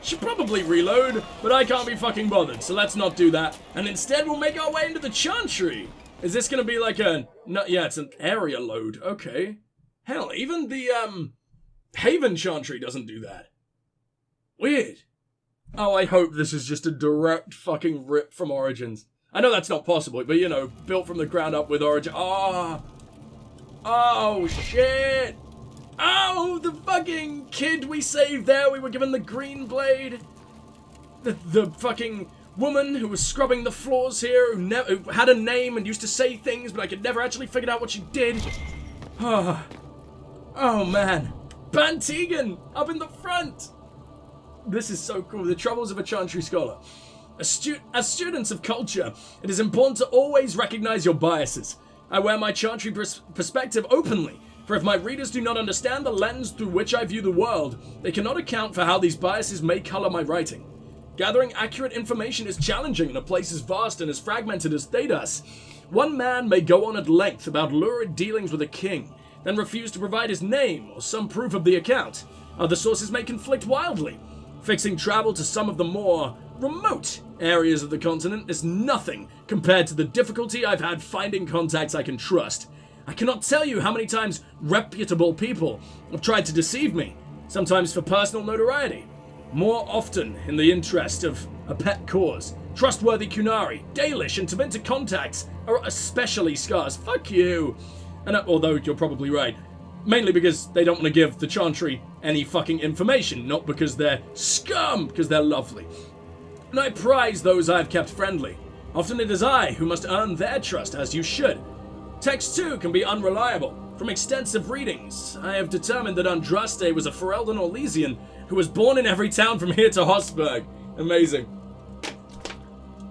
Should probably reload, but I can't be fucking bothered, so let's not do that. And instead we'll make our way into the Chantry. Is this gonna be like a... No, yeah, it's an area load. Okay. Hell, even the, Haven Chantry doesn't do that. Weird. Oh, I hope this is just a direct fucking rip from Origins. I know that's not possible, but you know, built from the ground up with Origin. Oh, shit. Oh, the fucking kid we saved there. We were given the green blade. The fucking woman who was scrubbing the floors here, who had a name and used to say things, but I could never actually figure out what she did. Oh man. Bantegan, up in the front. This is so cool. The troubles of a Chantry scholar. As students of culture, it is important to always recognize your biases. I wear my Chantry perspective openly, for if my readers do not understand the lens through which I view the world, they cannot account for how these biases may color my writing. Gathering accurate information is challenging in a place as vast and as fragmented as Thedas. One man may go on at length about lurid dealings with a king, then refuse to provide his name or some proof of the account. Other sources may conflict wildly. Fixing travel to some of the more remote areas of the continent is nothing compared to the difficulty I've had finding contacts I can trust. I cannot tell you how many times reputable people have tried to deceive me, sometimes for personal notoriety, more often in the interest of a pet cause. Trustworthy Qunari, Dalish, and Tevinter contacts are especially scarce. Fuck you. And although you're probably right, mainly because they don't want to give the Chantry any fucking information, not because they're scum, because they're lovely. And I prize those I've kept friendly. Often it is I who must earn their trust, as you should. Text too can be unreliable. From extensive readings, I have determined that Andraste was a Ferelden Orlesian who was born in every town from here to Hosberg. Amazing.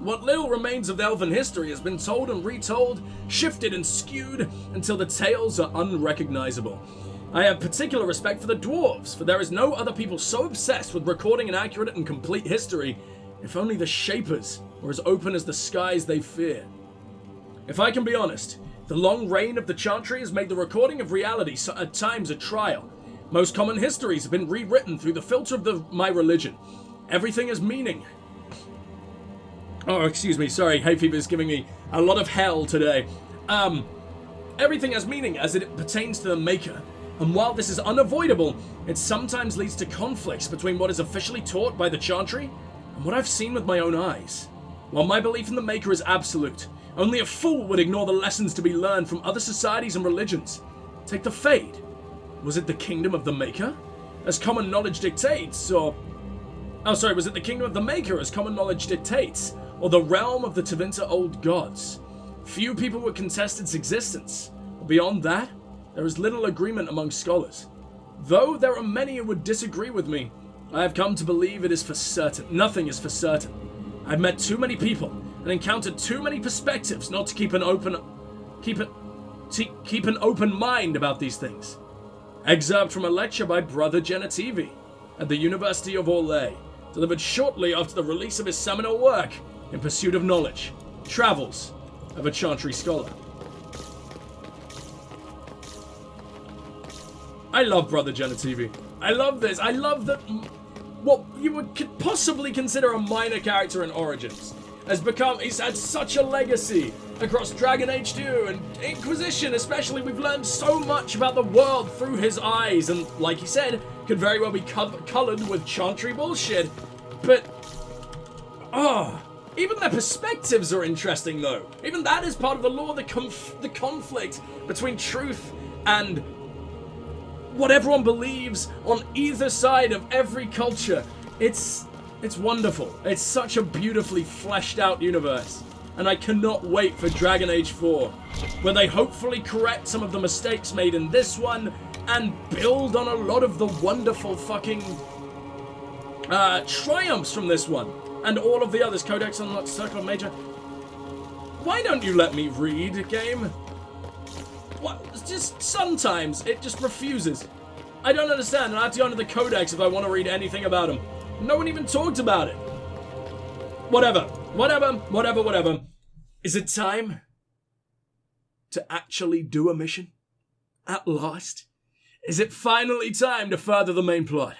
What little remains of elven history has been told and retold, shifted and skewed, until the tales are unrecognizable. I have particular respect for the dwarves, for there is no other people so obsessed with recording an accurate and complete history, if only the Shapers were as open as the skies they fear. If I can be honest, the long reign of the Chantry has made the recording of reality at times a trial. Most common histories have been rewritten through the filter of my religion. Everything has meaning. Oh, excuse me, sorry, hay fever is giving me a lot of hell today. Everything has meaning as it pertains to the Maker. And while this is unavoidable, it sometimes leads to conflicts between what is officially taught by the Chantry and what I've seen with my own eyes. While my belief in the Maker is absolute, only a fool would ignore the lessons to be learned from other societies and religions. Take the Fade. Was it the kingdom of the Maker, as common knowledge dictates, or... Oh, sorry, was it the kingdom of the Maker, as common knowledge dictates, or the realm of the Tevinter old gods? Few people would contest its existence. Beyond that, there is little agreement among scholars. Though there are many who would disagree with me, I have come to believe it is for certain. Nothing is for certain. I've met too many people and encountered too many perspectives not to keep an open mind about these things. Excerpt from a lecture by Brother Genetivi at the University of Orlais, delivered shortly after the release of his seminal work, In Pursuit of Knowledge, Travels of a Chantry Scholar. I love Brother Genetivi. I love this. I love that what you would possibly consider a minor character in Origins he's had such a legacy across Dragon Age 2 and Inquisition especially. We've learned so much about the world through his eyes, and like he said, could very well be colored with Chantry bullshit. But, even their perspectives are interesting though. Even that is part of the lore, the conflict between truth and what everyone believes on either side of every culture. It's wonderful. It's such a beautifully fleshed out universe. And I cannot wait for Dragon Age 4, where they hopefully correct some of the mistakes made in this one and build on a lot of the wonderful fucking triumphs from this one. And all of the others. Codex Unlocked, Circle of Major. Why don't you let me read, game? What? It's just sometimes it just refuses. I don't understand, and I have to go into the Codex if I want to read anything about him. No one even talked about it. Whatever. Is it time to actually do a mission? At last? Is it finally time to further the main plot?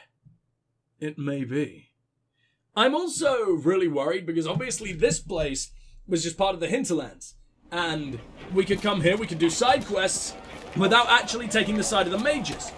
It may be. I'm also really worried because obviously this place was just part of the hinterlands. And we could come here, we could do side quests without actually taking the side of the mages.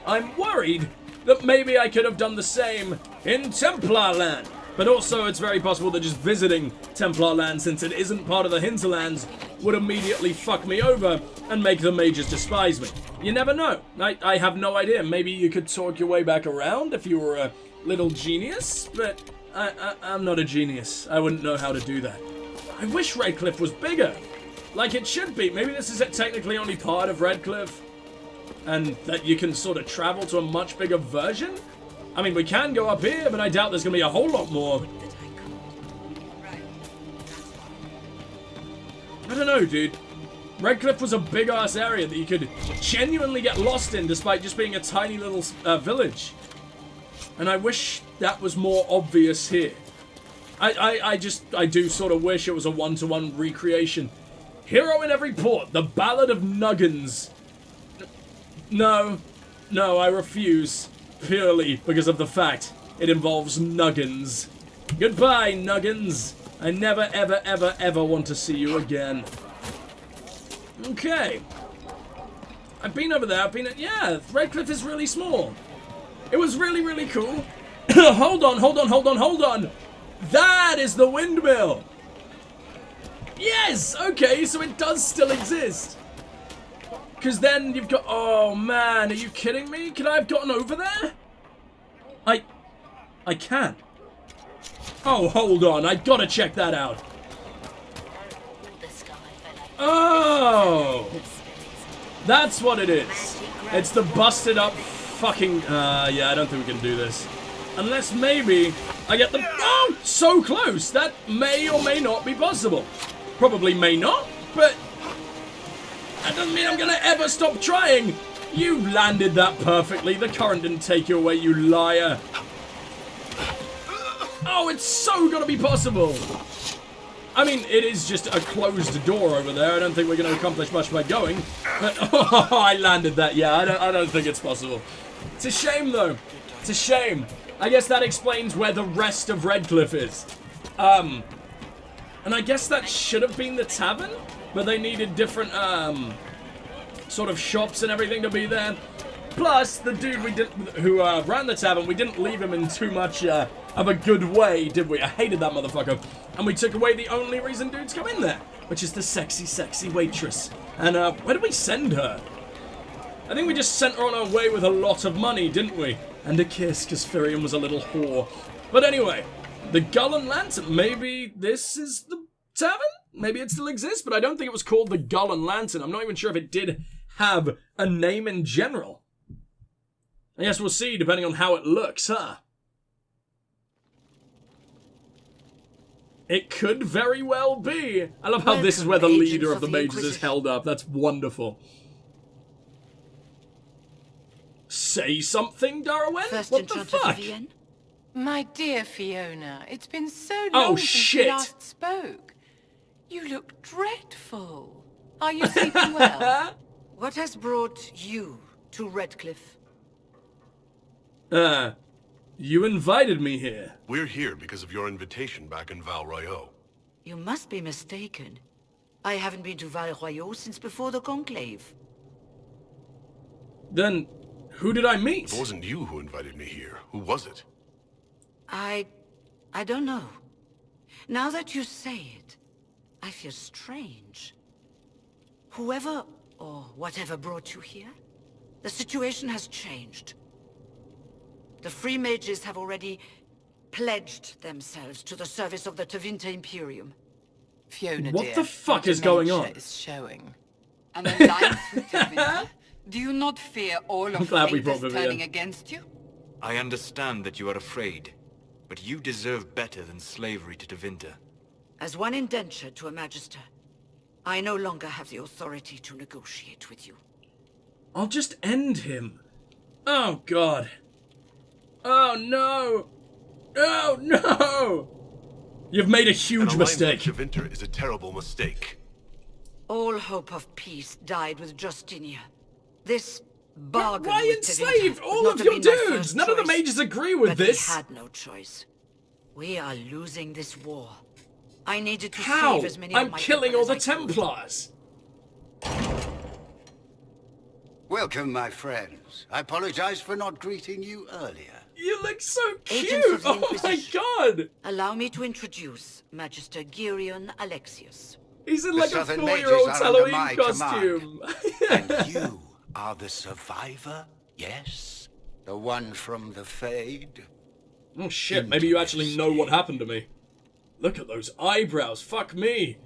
I'm worried that maybe I could have done the same in Templar land. But also it's very possible that just visiting Templar land, since it isn't part of the hinterlands, would immediately fuck me over and make the mages despise me. You never know. I have no idea. Maybe you could talk your way back around if you were a little genius, but I'm not a genius. I wouldn't know how to do that. I wish Redcliffe was bigger, like it should be. Maybe this is technically only part of Redcliffe, and that you can sort of travel to a much bigger version? I mean, we can go up here, but I doubt there's going to be a whole lot more. I don't know, dude. Redcliffe was a big-ass area that you could genuinely get lost in despite just being a tiny little village. And I wish that was more obvious here. I do sort of wish it was a one-to-one recreation. Hero in every port, the Ballad of Nuggins. No, I refuse. Purely because of the fact it involves Nuggins. Goodbye, Nuggins. I never, ever, ever, ever want to see you again. Okay. I've been over there. Yeah, Redcliffe is really small. It was really, really cool. Hold on. That is the windmill. Yes, okay, so it does still exist. Because then you've got... Oh, man, are you kidding me? Could I have gotten over there? I can. Oh, hold on. I gotta check that out. Oh! That's what it is. It's the busted up fucking... yeah, I don't think we can do this. Unless maybe I get the... Oh! So close! That may or may not be possible. Probably may not, but... That doesn't mean I'm gonna ever stop trying. You landed that perfectly. The current didn't take you away, you liar. Oh, it's so gonna be possible. I mean, it is just a closed door over there. I don't think we're gonna accomplish much by going. But, oh, I landed that. Yeah, I don't think it's possible. It's a shame, though. It's a shame. I guess that explains where the rest of Redcliffe is. And I guess that should have been the tavern, but they needed different, sort of shops and everything to be there. Plus, the dude who ran the tavern, we didn't leave him in too much of a good way, did we? I hated that motherfucker. And we took away the only reason dudes come in there, which is the sexy, sexy waitress. And where did we send her? I think we just sent her on our way with a lot of money, didn't we? And a kiss, because Firion was a little whore. But anyway, the Gull and Lantern. Maybe this is the tavern? Maybe it still exists, but I don't think it was called the Gull and Lantern. I'm not even sure if it did have a name in general. I guess we'll see, depending on how it looks, huh? It could very well be. I love how this is where the leader of the mages is held up. That's wonderful. Say something, Darawen? What the fuck? My dear Fiona, it's been so long since we last spoke. You look dreadful. Are you sleeping well? What has brought you to Redcliffe? You invited me here. We're here because of your invitation back in Val Royeaux. You must be mistaken. I haven't been to Val Royeaux since before the Conclave. Then, who did I meet? It wasn't you who invited me here. Who was it? I don't know. Now that you say it, I feel strange. Whoever or whatever brought you here, the situation has changed. The free mages have already pledged themselves to the service of the Tevinter Imperium. Fiona, what dear, the fuck is going on? Is showing. An alliance with Tevinter? Do you not fear all of Thedas turning against you? I understand that you are afraid, but you deserve better than slavery to Tevinter. As one indentured to a magister, I no longer have the authority to negotiate with you. I'll just end him. Oh, God. Oh, no. Oh, no. You've made a huge mistake. An alliance with Tevinter is a terrible mistake. All hope of peace died with Justinia. This bargain Why with enslave Tevinter, all not of to your be my dudes? first None of the choice. mages agree with But this. we had no choice. We are losing this war. I needed to How? save as many I'm of my killing people all as the I could. Templars. Welcome, my friends. I apologize for not greeting you earlier. You look so Agents cute. of the Oh my Inquisition. god. Allow me to introduce Magister Girion Alexius. He's in The like a Southern 4-year-old mages are under Halloween my costume. And you are the survivor, yes? The one from the Fade? Oh shit, maybe you actually know what happened to me. Look at those eyebrows, fuck me.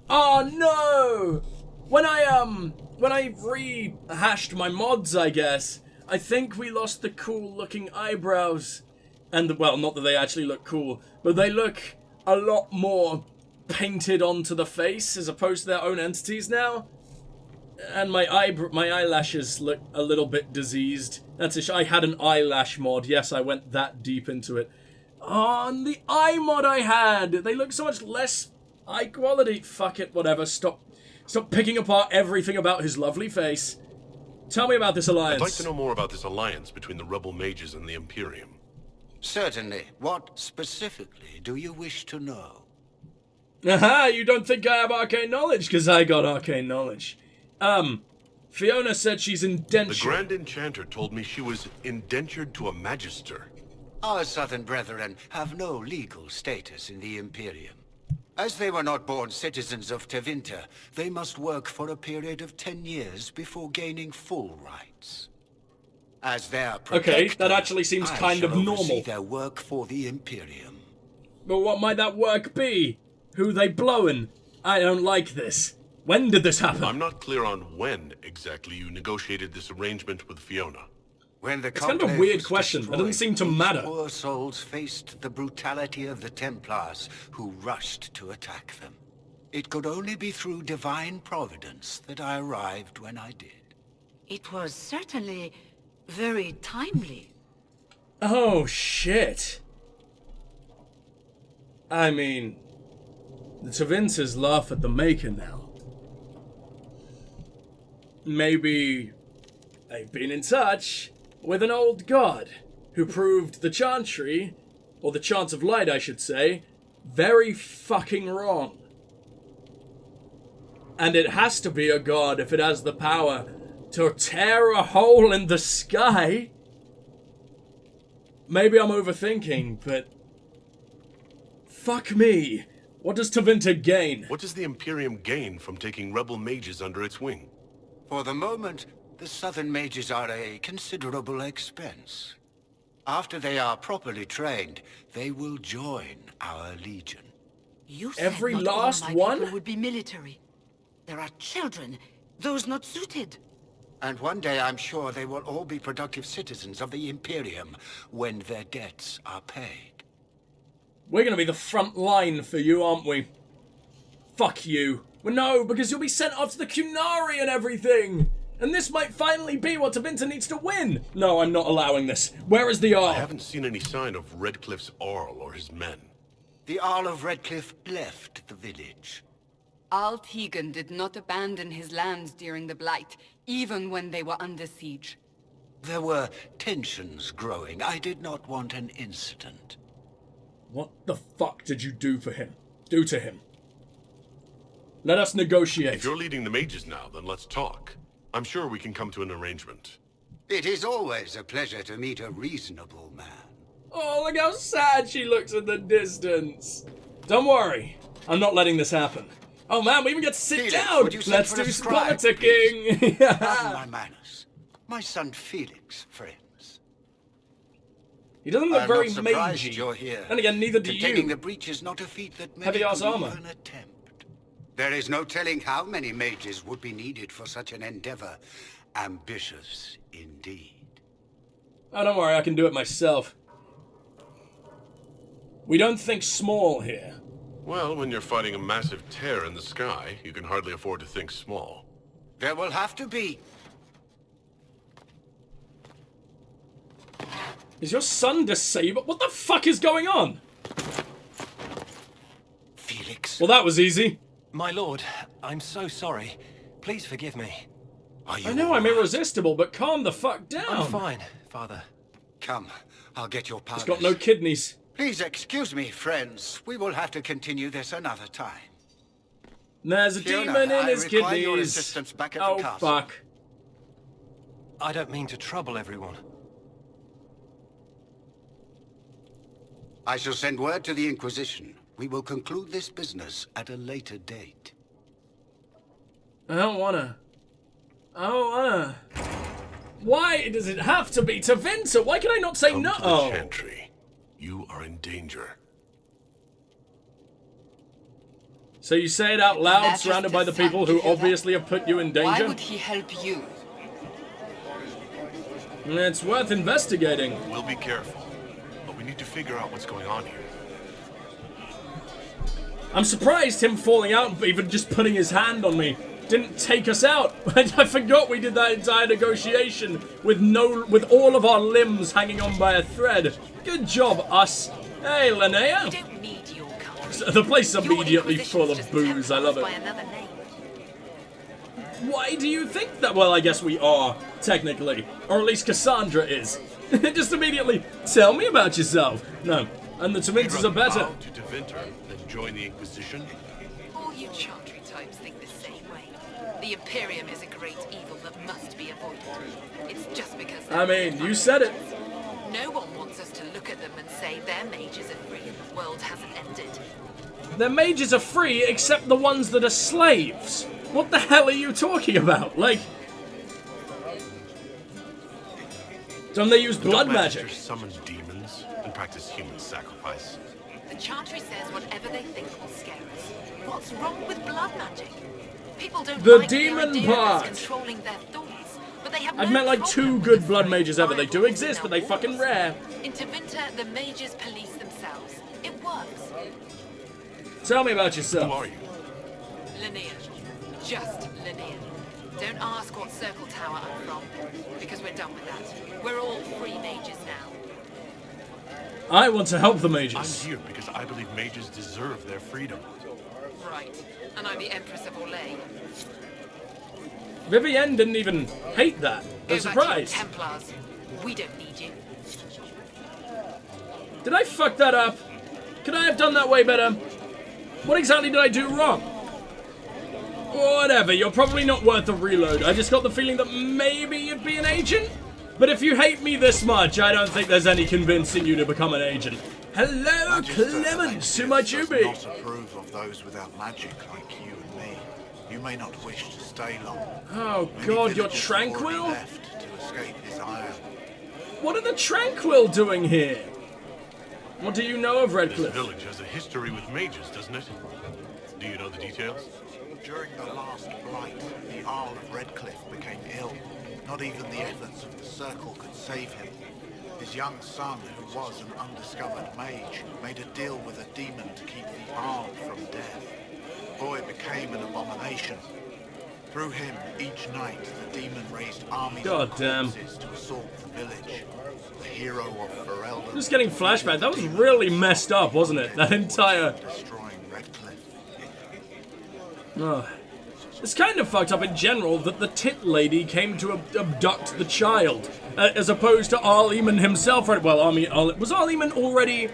Oh no! When I rehashed my mods, I guess, I think we lost the cool looking eyebrows. And, well, not that they actually look cool, but they look a lot more painted onto the face as opposed to their own entities now. And my eyelashes look a little bit diseased. I had an eyelash mod. Yes, I went that deep into it. Oh, and the eye mod I had! They look so much less high quality. Fuck it, whatever. Stop picking apart everything about his lovely face. Tell me about this alliance. I'd like to know more about this alliance between the rebel mages and the Imperium. Certainly. What specifically do you wish to know? Aha, you don't think I have arcane knowledge? Because I got arcane knowledge. Fiona said she's indentured. The Grand Enchanter told me she was indentured to a Magister. Our southern brethren have no legal status in the Imperium. As they were not born citizens of Tevinter, they must work for a period of 10 years before gaining full rights. As their protector, Okay, that actually seems I kind of shall normal. oversee their work for the Imperium. But what might that work be? Who they blowing? I don't like this. When did this happen? I'm not clear on when exactly you negotiated this arrangement with Fiona. When the It's kind of a conclave weird was question. That doesn't seem to destroyed, matter. these poor souls faced the brutality of the Templars, who rushed to attack them. It could only be through divine providence that I arrived when I did. It was certainly very timely. Oh, shit. I mean, the Tevinters laugh at the Maker now. Maybe they've been in touch with an old god who proved the Chantry, or the Chant of Light, I should say, very fucking wrong. And it has to be a god if it has the power to tear a hole in the sky. Maybe I'm overthinking, but fuck me. What does Tevinter gain? What does the Imperium gain from taking rebel mages under its wing? For the moment, the southern mages are a considerable expense. After they are properly trained, they will join our legion. You said Every not last all my one? people would be military. There are children, those not suited. And one day I'm sure they will all be productive citizens of the Imperium when their debts are paid. We're gonna be the front line for you, aren't we? Fuck you. Well, no, because you'll be sent off to the Qunari and everything. And this might finally be what Tevinter needs to win. No, I'm not allowing this. Where is the Arl? I haven't seen any sign of Redcliffe's Arl or his men. The Arl of Redcliffe left the village. Al Tegan did not abandon his lands during the Blight, even when they were under siege. There were tensions growing. I did not want an incident. What the fuck did you do for him? Do to him? Let us negotiate. If you're leading the mages now, then let's talk. I'm sure we can come to an arrangement. It is always a pleasure to meet a reasonable man. Oh, look how sad she looks in the distance. Don't worry. I'm not letting this happen. Oh man, we even get to sit Felix, down. would you send Let's for a do some scribe, politicking. Pardon my manners. My son Felix, friends. He doesn't look I'm very not surprised magey. you're here. And again, neither do Containing you. the breach is not a feat that many Heavy-ass could armor. even attempt. There is no telling how many mages would be needed for such an endeavor. Ambitious indeed. Oh, don't worry, I can do it myself. We don't think small here. Well, when you're fighting a massive tear in the sky, you can hardly afford to think small. There will have to be. Is your son disabled? What the fuck is going on? Felix. Well, that was easy. My lord, I'm so sorry. Please forgive me. I know I'm irresistible, but calm the fuck down. I'm fine, Father. Come, I'll get your powders. He's got no kidneys. Please excuse me, friends. We will have to continue this another time. There's a Fiona, demon in I his require kidneys. your assistance back at the castle. Fuck. I don't mean to trouble everyone. I shall send word to the Inquisition. We will conclude this business at a later date. I don't wanna. Why does it have to be Tevinter? Why can I not say no? To the Chantry. You are in danger. So you say it out loud, surrounded by the people who obviously have put you in danger? Why would he help you? It's worth investigating. We'll be careful, but we need to figure out what's going on here. I'm surprised him falling out, even just putting his hand on me, didn't take us out. I forgot we did that entire negotiation with all of our limbs hanging on by a thread. Good job, us. Hey, Linnea. We don't need your company. The place is Your immediately Inquisition full is of just booze. I love Templars it. by another name. Why do you think that? Well, I guess we are, technically. Or at least Cassandra is. Just immediately, tell me about yourself. No, and the Tevinters are better. Bow to Tevinter, then join the Inquisition. All you Chantry types think the same way. The Imperium is a great evil that must be avoided. It's just because I mean, you said it. no one wants us to look at them and say their mages are free and the world hasn't ended. Their mages are free, except the ones that are slaves. What the hell are you talking about? Like, don't they use blood magic? Magisters summon demons and practice human sacrifice. The Chantry says whatever they think will scare us. What's wrong with blood magic? People don't The like demon the idea part. of us controlling their thoughts, but they have I've no met like problem 2 good with blood throwing mages ever. They do fireballs exist, in but our they fucking walls. rare. In Tevinter, the mages police themselves. It works. Tell me about Who yourself. are you? Linnea. Just Linnea. Don't ask what circle tower I'm from, because we're done with that. We're all free mages now. I want to help the I'm mages. here because I believe mages deserve their freedom. Right. And I'm the Empress of Orlais. Vivienne didn't even hate that. I'm Go back to your surprised. Templars. We don't need you. Did I fuck that up? Could I have done that way better? What exactly did I do wrong? Whatever, you're probably not worth a reload. I just got the feeling that maybe you'd be an agent? But if you hate me this much, I don't think there's any convincing you to become an agent. Hello, Clemens, who might you be? Does not approve of those without magic like you and me. You may not wish to stay long. Oh Many god, you're villagers have already tranquil? left to escape his ire. What are the Tranquil doing here? What do you know of This Redcliffe? village has a history with mages, doesn't it? Do you know the details? During the last blight, the Arl of Redcliffe became ill. Not even the efforts of the Circle could save him. His young son, who was an undiscovered mage, made a deal with a demon to keep the Arl from death. The boy became an abomination. Through him, each night, the demon raised armies of corpses to assault the village. The hero of Ferelden... Just getting flashback. That was really messed up, wasn't it? That entire... destroying Redcliffe. Oh. It's kind of fucked up in general that the tit lady came to abduct the child, as opposed to Arl Eamon himself. Right? Well, was Arl Eamon already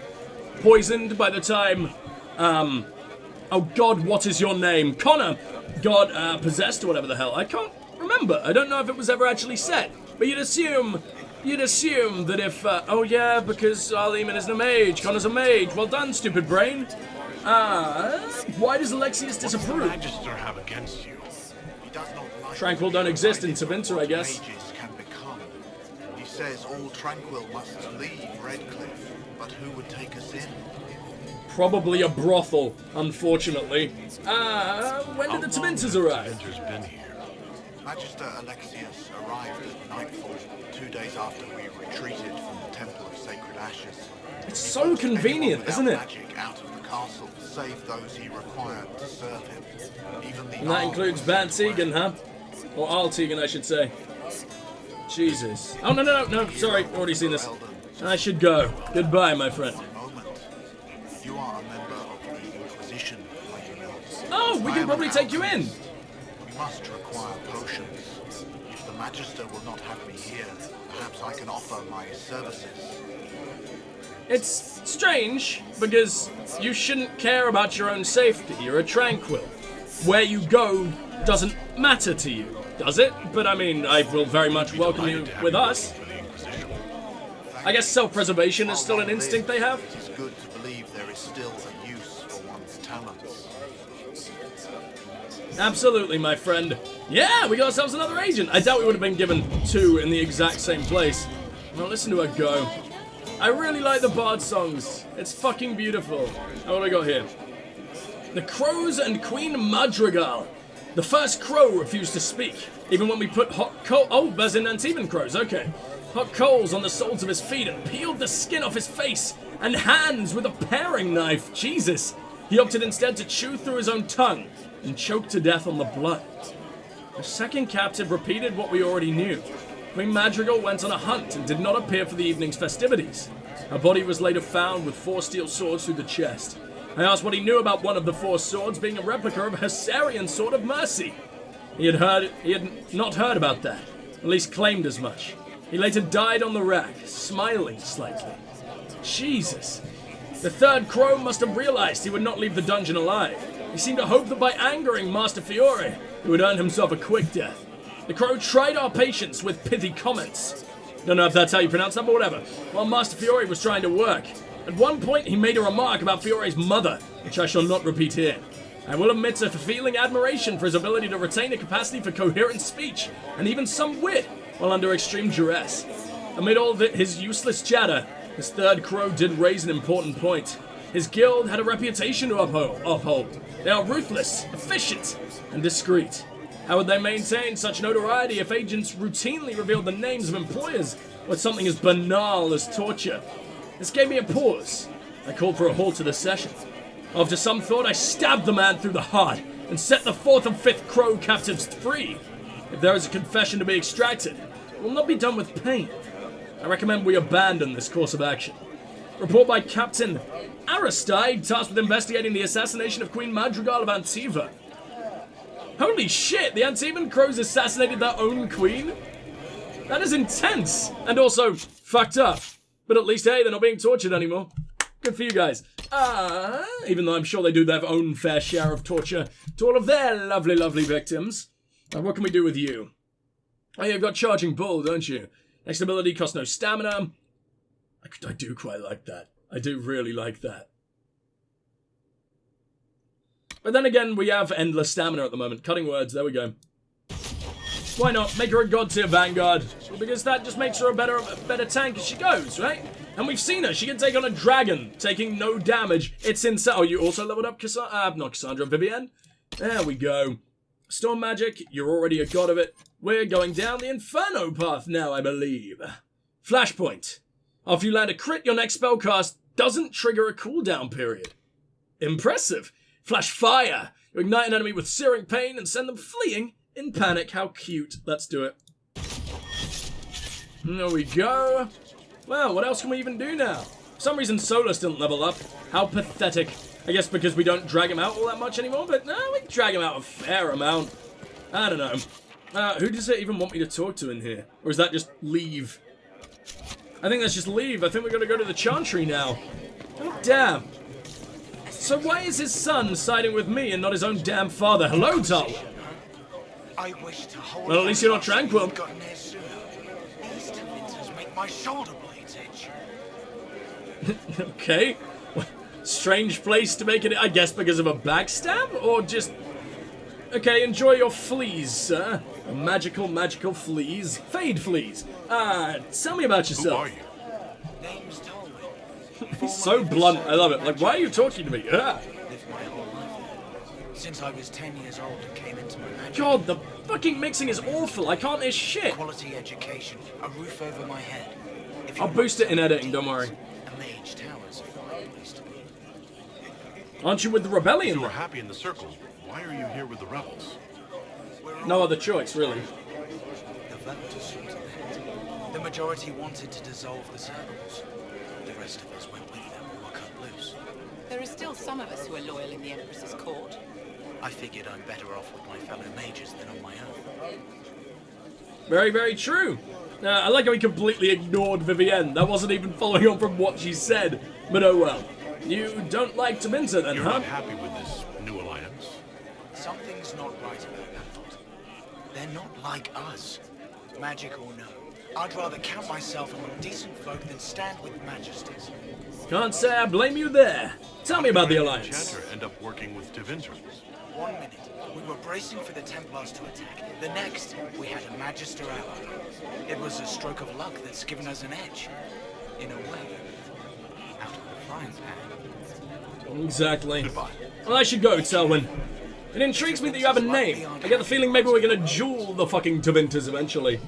poisoned by the time, oh god, what is your name? Connor got possessed or whatever the hell. I can't remember. I don't know if it was ever actually said. But you'd assume that if, oh yeah, because Arl Eamon isn't a mage, Connor's a mage. Well done, stupid brain. Why does Alexius disapprove? What does the Magister have against you? He does not like Tranquil don't exist in Tevinter, I guess. mages can become. He says all Tranquil must leave Redcliffe, but who would take us in? Probably a brothel, unfortunately. When did the Tevinters arrive? Tevinter's been here. Magister Alexius arrived at nightfall, 2 days after we retreated from the Temple of Sacred Ashes. It's He so forced convenient, anyone isn't without it? magic out of the castle, save those he required to serve him. Even the And that Arl includes was Bant aware. Tegan, huh? Or Arl Tegan, I should say. Jesus. Oh, no, sorry, already seen this. I should go. Goodbye, my friend. Moment. You are a member of the Inquisition, are you not? Oh, we I can am probably an take you in. alchemist. We must require potions. Magister will not have me here. Perhaps I can offer my services. It's strange, because you shouldn't care about your own safety. You're a tranquil. Where you go doesn't matter to you, does it? But I mean, I will very much welcome you with us. I guess self-preservation is still an instinct they have. It is good to believe there is still a use for one's talents. Absolutely, my friend. Yeah, we got ourselves another agent. I doubt we would have been given two in the exact same place. Well, listen to her go. I really like the bard songs. It's fucking beautiful. What do I got here? The Crows and Queen Madrigal. The first crow refused to speak, even when we put hot coal. Oh, there's in Antivan crows, okay. Hot coals on the soles of his feet and peeled the skin off his face and hands with a paring knife. Jesus. He opted instead to chew through his own tongue and choked to death on the blood. The second captive repeated what we already knew. Queen Madrigal went on a hunt and did not appear for the evening's festivities. Her body was later found with 4 steel swords through the chest. I asked what he knew about one of the 4 swords being a replica of a Hessarian Sword of Mercy. He had not heard about that, at least claimed as much. He later died on the rack, smiling slightly. Jesus. The third crow must have realized he would not leave the dungeon alive. He seemed to hope that by angering Master Fiore, he would earn himself a quick death. The crow tried our patience with pithy comments. Don't know if that's how you pronounce that, but whatever. While Master Fiore was trying to work. At one point, he made a remark about Fiore's mother, which I shall not repeat here. I will admit to feeling admiration for his ability to retain a capacity for coherent speech, and even some wit, while under extreme duress. Amid all his useless chatter, this third crow did raise an important point. His guild had a reputation to uphold. They are ruthless, efficient, and discreet. How would they maintain such notoriety if agents routinely revealed the names of employers with something as banal as torture? This gave me a pause. I called for a halt to the session. After some thought, I stabbed the man through the heart and set the 4th and 5th crow captives free. If there is a confession to be extracted, it will not be done with pain. I recommend we abandon this course of action. Report by Captain Aristide, tasked with investigating the assassination of Queen Madrigal of Antiva. Holy shit, the Antivan crows assassinated their own queen? That is intense, and also fucked up. But at least, hey, they're not being tortured anymore. Good for you guys. Even though I'm sure they do their own fair share of torture to all of their lovely, lovely victims. What can we do with you? Oh, yeah, you've got Charging Bull, don't you? Next ability costs no stamina. I do quite like that. I do really like that. But then again, we have endless stamina at the moment. Cutting words, there we go. Why not? Make her a god tier Vanguard. Because that just makes her a better tank as she goes, right? And we've seen her. She can take on a dragon, taking no damage. It's insane. Oh, you also leveled up not Cassandra, Vivienne? There we go. Storm magic, you're already a god of it. We're going down the Inferno path now, I believe. Flashpoint. After you land a crit, your next spellcast doesn't trigger a cooldown period. Impressive. Flash fire. You ignite an enemy with searing pain and send them fleeing in panic. How cute. Let's do it. There we go. Well, what else can we even do now? For some reason, Solus didn't level up. How pathetic. I guess because we don't drag him out all that much anymore, but no, we drag him out a fair amount. I don't know. Who does it even want me to talk to in here? Or is that just leave? I think that's just leave. I think we're going to go to the Chantry now. Oh, damn. So why is his son siding with me and not his own damn father? Hello, Darwin. Well, at least you're not tranquil. These Tevinters make my shoulder blades itch. Okay. Strange place to make it, I guess, because of a backstab? Or just... Okay, enjoy your fleas, sir. Magical fleas. Fade fleas. Tell me about yourself. Who are you? Name's Tolwyn. He's so blunt, I love it. Like, why are you talking to me? Lived my whole life there. Since I was 10 years old and came into my magic. God, the fucking mixing is awful. I can't hear shit. Quality education, a roof over my head. I'll boost it in editing, don't worry. A mage tower's a fine place to be. Aren't you with the rebellion? If you were happy in the circle, why are you here with the rebels? No other choice, really. The vote is short of that. The majority wanted to dissolve the circles. The rest of us went with them and were cut loose. There are still some of us who are loyal in the Empress's court. I figured I'm better off with my fellow mages than on my own. Very, very true. I like how he completely ignored Vivienne. That wasn't even following on from what she said. But oh well. You don't like Tevinter then, You're huh? not happy with this new alliance? Something's not right about that lot. They're not like us. Magic or no, I'd rather count myself among decent folk than stand with majesties. Can't say I blame you there. Tell me about the alliance. Enchanter end up working with Tevinter. 1 minute, we were bracing for the Templars to attack. The next, we had a Magister ally. It was a stroke of luck that's given us an edge. In a way. Out of the frying pan. Exactly. Goodbye. Well, I should go, Selwyn. It intrigues me that you have a name. I get the feeling maybe we're gonna duel the fucking Tevinters eventually.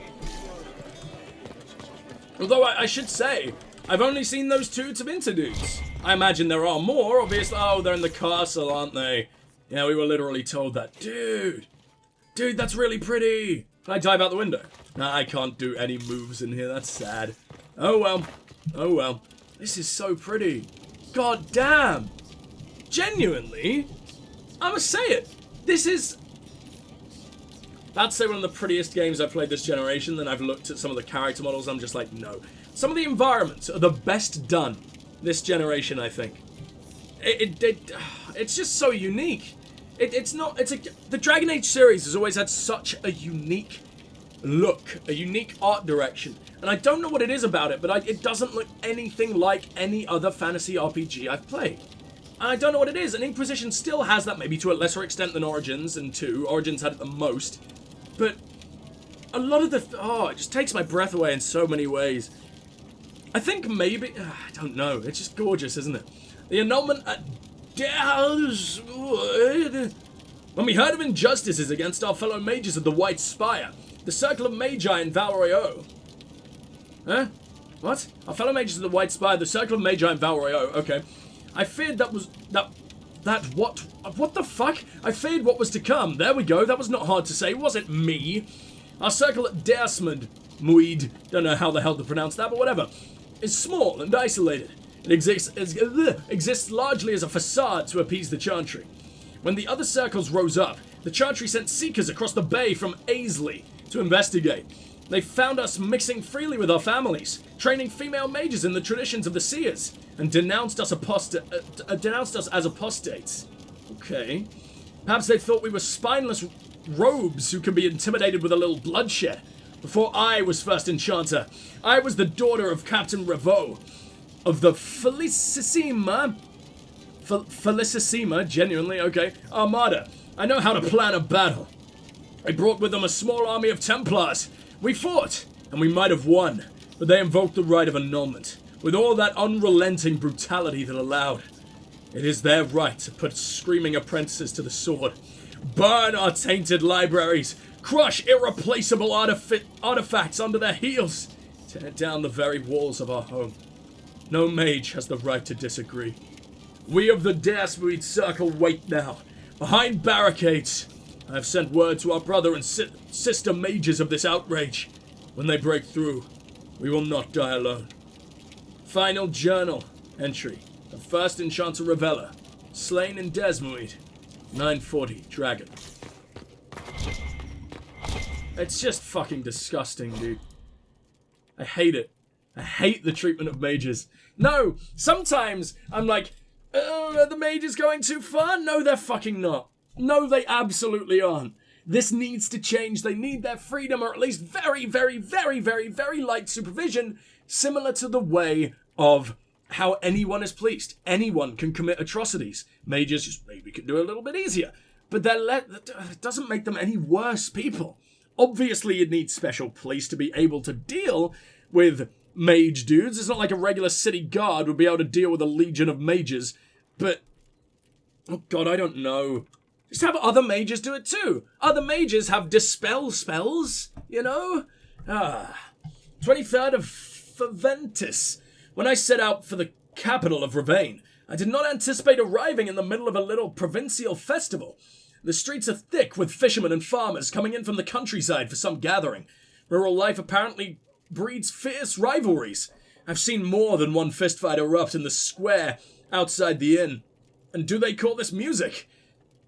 Although I should say, I've only seen those 2 Tevinter dudes. I imagine there are more, obviously. Oh, they're in the castle, aren't they? Yeah, we were literally told that. Dude, that's really pretty. Can I dive out the window? Nah, I can't do any moves in here. That's sad. Oh well. This is so pretty. God damn. Genuinely, I must say it. This is... I'd say one of the prettiest games I've played this generation. Then I've looked at some of the character models. I'm just like, no. Some of the environments are the best done this generation, I think. It's just so unique. The Dragon Age series has always had such a unique look, a unique art direction. And I don't know what it is about it, but it doesn't look anything like any other fantasy RPG I've played. I don't know what it is, and Inquisition still has that, maybe to a lesser extent than Origins and 2. Origins had it the most. But a lot of it just takes my breath away in so many ways. I think maybe, I don't know, it's just gorgeous, isn't it? The annulment at Darawen. When we heard of injustices against our fellow mages of the White Spire, the Circle of Magi in Valroyo. Huh? What? Our fellow mages of the White Spire, the Circle of Magi in Valroyo, okay. I feared what the fuck? I feared what was to come. There we go, that was not hard to say, was it me? Our circle at Muid, don't know how the hell to pronounce that, but whatever, is small and isolated. It exists largely as a facade to appease the Chantry. When the other circles rose up, the Chantry sent seekers across the bay from Aisley to investigate. They found us mixing freely with our families, training female mages in the traditions of the Seers, and denounced us as apostates. Okay. Perhaps they thought we were spineless robes who could be intimidated with a little bloodshed. Before I was first enchanter, I was the daughter of Captain Revo of the Felicissima, genuinely, okay, Armada. I know how to plan a battle. They brought with them a small army of Templars. We fought, and we might have won, but they invoked the right of annulment, with all that unrelenting brutality that allowed. It is their right to put screaming apprentices to the sword, burn our tainted libraries, crush irreplaceable artifacts under their heels, tear down the very walls of our home. No mage has the right to disagree. We of the Muid Circle wait now, behind barricades. I have sent word to our brother and sister mages of this outrage. When they break through, we will not die alone. Final journal entry of first Enchanter Ravella, slain in Muid, 940 Dragon. It's just fucking disgusting, dude. I hate it. I hate the treatment of mages. No, sometimes I'm like, oh, are the mages going too far? No, they're fucking not. No, they absolutely aren't. This needs to change. They need their freedom, or at least very, very, very, very, very light supervision, similar to the way of how anyone is policed. Anyone can commit atrocities. Mages just maybe can do it a little bit easier, but it doesn't make them any worse people. Obviously, you need special police to be able to deal with mage dudes. It's not like a regular city guard would be able to deal with a legion of mages, but oh god, I don't know. Just have other mages do it too. Other mages have dispel spells, you know? 23rd of Faventis. When I set out for the capital of Ravane, I did not anticipate arriving in the middle of a little provincial festival. The streets are thick with fishermen and farmers coming in from the countryside for some gathering. Rural life apparently breeds fierce rivalries. I've seen more than one fistfight erupt in the square outside the inn. And do they call this music?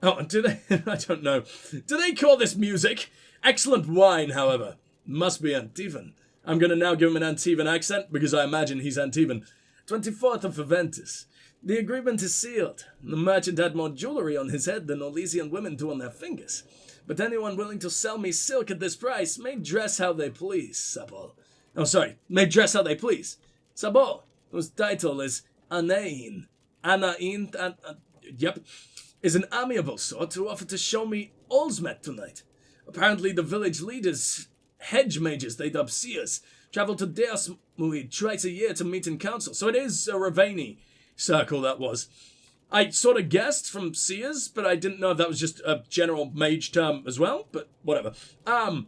Oh, do they? I don't know. Do they call this music? Excellent wine, however. Must be Antivan. I'm gonna now give him an Antivan accent because I imagine he's Antivan. 24th of Aventus. The agreement is sealed. The merchant had more jewelry on his head than Orlesian women do on their fingers. But anyone willing to sell me silk at this price may dress how they please, Sabal. Oh, sorry. May dress how they please. Sabal, whose title is Anain. Yep. Is an amiable sort who offered to show me Olsmet tonight. Apparently the village leaders, hedge mages they dub seers, travel to Deos Muid twice a year to meet in council. So it is a Ravani circle, that was. I sort of guessed from seers, but I didn't know if that was just a general mage term as well, but whatever. Travel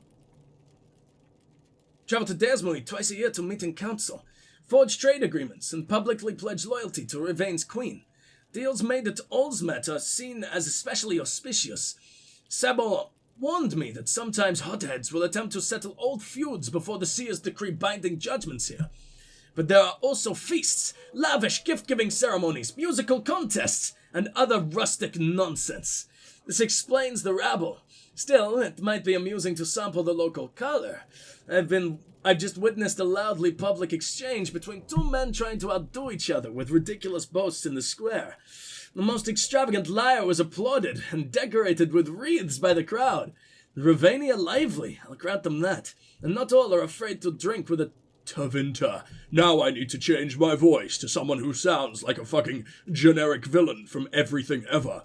to Deos Muid twice a year to meet in council. Forge trade agreements and publicly pledge loyalty to Rivain's queen. Deals made at Olsmet are seen as especially auspicious. Sabor warned me that sometimes hotheads will attempt to settle old feuds before the seers decree binding judgments here. But there are also feasts, lavish gift-giving ceremonies, musical contests, and other rustic nonsense. This explains the rabble. Still, it might be amusing to sample the local color. I've just witnessed a loudly public exchange between two men trying to outdo each other with ridiculous boasts in the square. The most extravagant liar was applauded and decorated with wreaths by the crowd. The Ravani are lively, I'll grant them that, and not all are afraid to drink with a Tevinter. Now I need to change my voice to someone who sounds like a fucking generic villain from Everything Ever.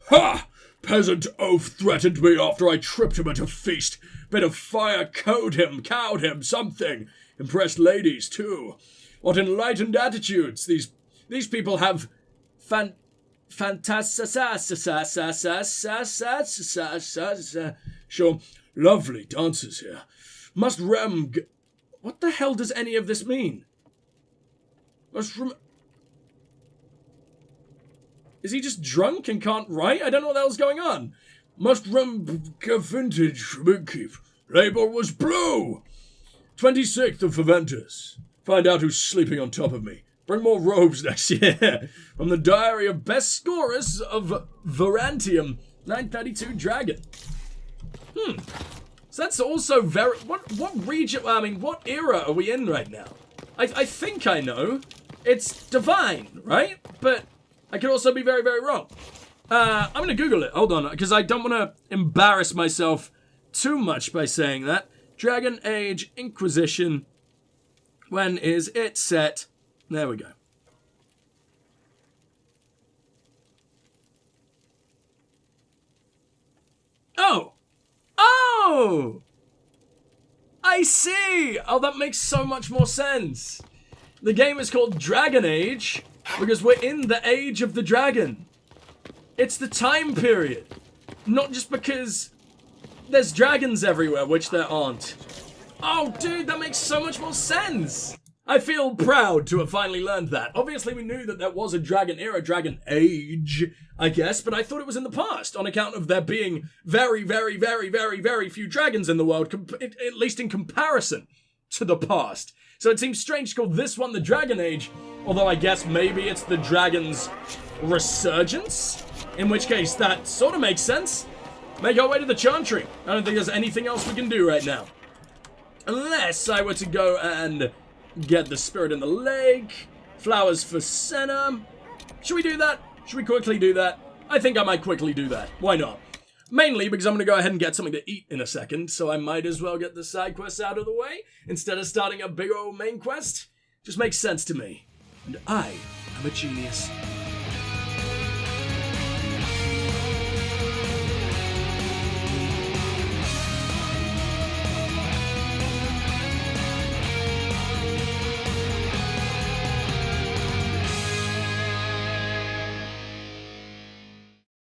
Ha! Peasant oaf threatened me after I tripped him at a feast. Bit of fire cowed him, something. Impressed ladies, too. What enlightened attitudes these people have. Sure, lovely dancers here. Must what the hell does any of this mean? Is he just drunk and can't write? I don't know what the hell's going on. Must vintage keep. Label was blue. 26th of Aventus. Find out who's sleeping on top of me. Bring more robes next year. From the diary of best scorers of Varantium, 932 Dragon. So that's also very... What region... I mean, what era are we in right now? I think I know. It's divine, right? But I could also be very, very wrong. I'm going to Google it. Hold on, because I don't want to embarrass myself too much by saying that. Dragon Age Inquisition. When is it set? There we go. Oh! I see! Oh, that makes so much more sense. The game is called Dragon Age because we're in the Age of the Dragon. It's the time period. Not just because there's dragons everywhere, which there aren't. Oh, dude, that makes so much more sense. I feel proud to have finally learned that. Obviously, we knew that there was a dragon era, dragon age, I guess, but I thought it was in the past, on account of there being very, very, very, very, very few dragons in the world, at least in comparison to the past. So it seems strange to call this one the Dragon Age, although I guess maybe it's the dragon's resurgence, in which case that sort of makes sense. Make our way to the Chantry. I don't think there's anything else we can do right now. Unless I were to go and get the spirit in the lake, flowers for Senna. Should we do that? Should we quickly do that? I think I might quickly do that. Why not? Mainly because I'm going to go ahead and get something to eat in a second, so I might as well get the side quests out of the way instead of starting a big old main quest. Just makes sense to me. And I am a genius.